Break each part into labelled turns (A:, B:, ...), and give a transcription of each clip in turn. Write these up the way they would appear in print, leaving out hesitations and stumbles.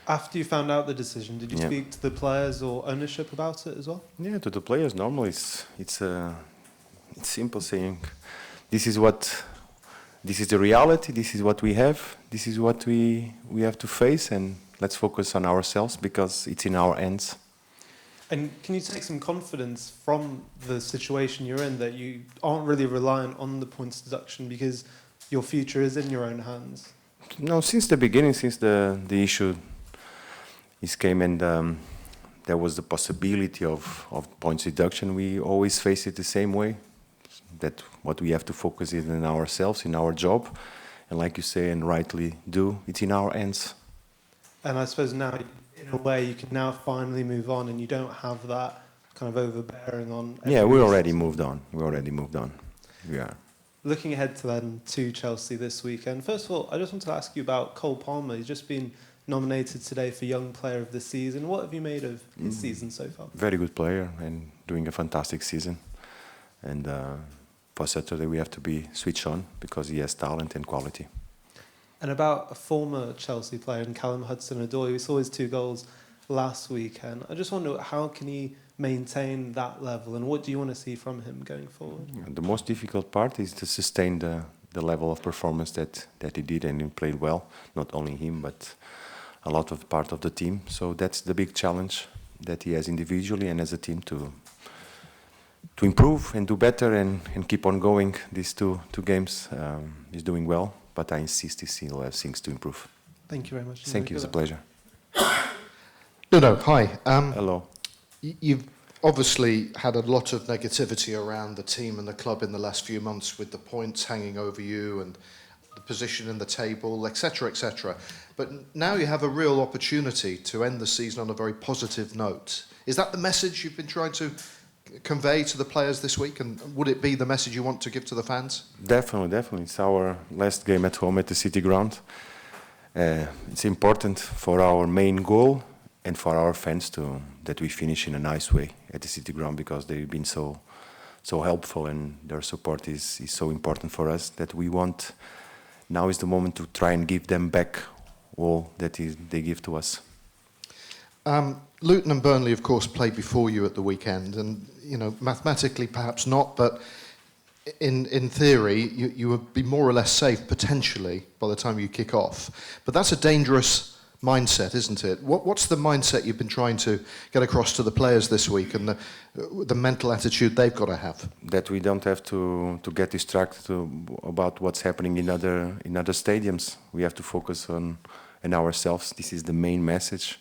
A: After you found out the decision, did you
B: Yeah.
A: speak to the players or ownership about it as well?
B: Yeah, to the players, normally it's simple saying, this is the reality, this is what we have, this is what we have to face, and let's focus on ourselves because it's in our hands.
A: And can you take some confidence from the situation you're in that you aren't really reliant on the points deduction because your future is in your own hands?
B: No, since the beginning, since the issue came and there was the possibility of points deduction, we always face it the same way, that what we have to focus is in ourselves, in our job, and like you say and rightly do, it's in our hands.
A: And I suppose now, in a way, you can now finally move on and you don't have that kind of overbearing on...
B: Yeah, we already moved on. Yeah.
A: Looking ahead to then to Chelsea this weekend, first of all, I just wanted to ask you about Cole Palmer. He's just been nominated today for Young Player of the Season. What have you made of his season so far?
B: Very good player and doing a fantastic season. And for Saturday we have to be switched on because he has talent and quality.
A: And about a former Chelsea player, Callum Hudson-Odoi, we saw his 2 goals last weekend. I just wonder, how can he maintain that level and what do you want to see from him going forward?
B: The most difficult part is to sustain the level of performance that he did, and he played well, not only him but a lot of part of the team. So that's the big challenge that he has individually and as a team to improve and do better and keep on going. These two games, he's doing well, but I insist he still has things to improve.
A: Thank you very much.
B: Thank you, it's a pleasure.
C: Nuno, hi.
B: Hello.
C: You've obviously had a lot of negativity around the team and the club in the last few months with the points hanging over you and the position in the table, etc., etc. But now you have a real opportunity to end the season on a very positive note. Is that the message you've been trying to convey to the players this week, and would it be the message you want to give to the fans?
B: Definitely. It's our last game at home at the City Ground. It's important for our main goal and for our fans that we finish in a nice way at the City Ground, because they've been so helpful and their support is so important for us that we want. Now is the moment to try and give them back all that they give to us.
C: Luton and Burnley, of course, played before you at the weekend, and mathematically perhaps not, but in theory you would be more or less safe potentially by the time you kick off. But that's a dangerous mindset, isn't it? What's the mindset you've been trying to get across to the players this week, and the mental attitude they've got to have?
B: That we don't have to get distracted about what's happening in other stadiums. We have to focus on ourselves. This is the main message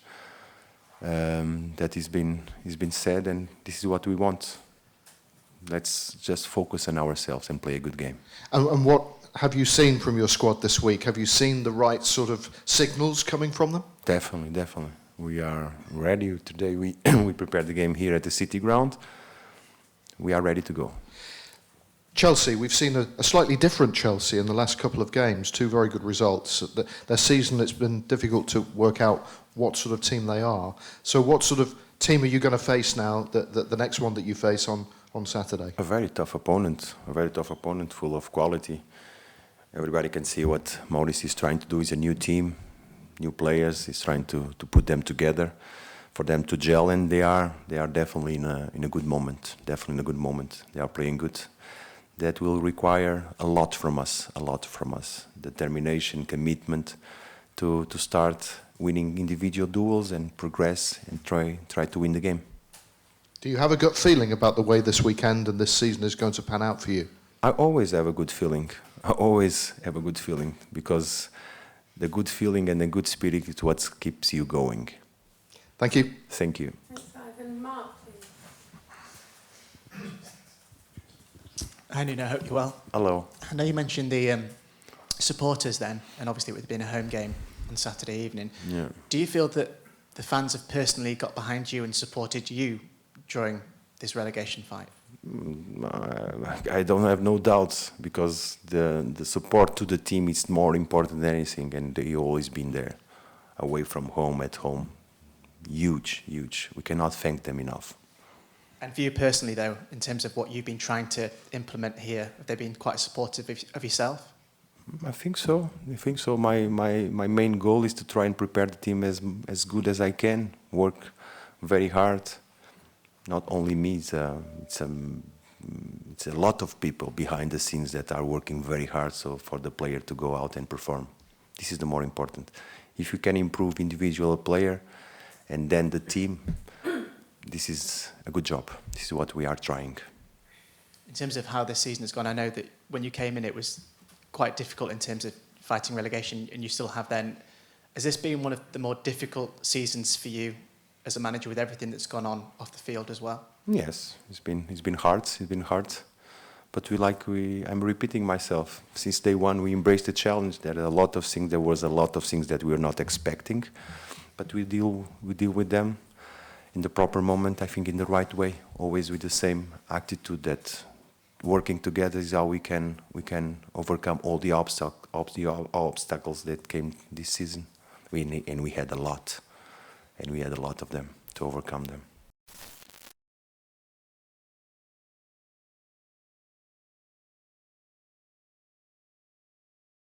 B: that has been said, and this is what we want. Let's just focus on ourselves and play a good game.
C: And what have you seen from your squad this week? Have you seen the right sort of signals coming from them?
B: Definitely. We are ready today. We prepared the game here at the City Ground. We are ready to go.
C: Chelsea, we've seen a slightly different Chelsea in the last couple of games, 2 very good results. Their season, it's been difficult to work out what sort of team they are. So what sort of team are you going to face now, the next one that you face on Saturday?
B: A very tough opponent, full of quality. Everybody can see what Maurice is trying to do. It's a new team, new players. He's trying to put them together, for them to gel, and they are definitely in a good moment. Definitely in a good moment. They are playing good. That will require a lot from us. Determination, commitment to start winning individual duels and progress and try to win the game.
C: Do you have a gut feeling about the way this weekend and this season is going to pan out for you?
B: I always have a good feeling. Because the good feeling and the good spirit is what keeps you going.
C: Thank you.
B: Thank you.
D: Thanks, Ivan. Mark, please.
E: Hi, Nuno. I hope you're well.
B: Hello.
E: I know you mentioned the supporters then, and obviously with it being a home game on Saturday evening.
B: Yeah.
E: Do you feel that the fans have personally got behind you and supported you during this relegation fight?
B: I don't have no doubts, because the support to the team is more important than anything, and they always been there, away from home, at home. Huge. We cannot thank them enough.
E: And for you personally, though, in terms of what you've been trying to implement here, have they been quite supportive of yourself?
B: I think so. My main goal is to try and prepare the team as good as I can. Work very hard. Not only me. It's a lot of people behind the scenes that are working very hard. So for the player to go out and perform, this is the more important. If you can improve individual player, and then the team, this is a good job. This is what we are trying.
E: In terms of how this season has gone, I know that when you came in, it was quite difficult in terms of fighting relegation, and you still have then. Has this been one of the more difficult seasons for you as a manager with everything that's gone on off the field as well?
B: Yes, it's been hard. It's been hard, but I'm repeating myself. Since day one, we embraced the challenge. There was a lot of things that we were not expecting, but we deal with them in the proper moment. I think in the right way, always with the same attitude that working together is how we can overcome all the obstacles that came this season. We had a lot of them to overcome them.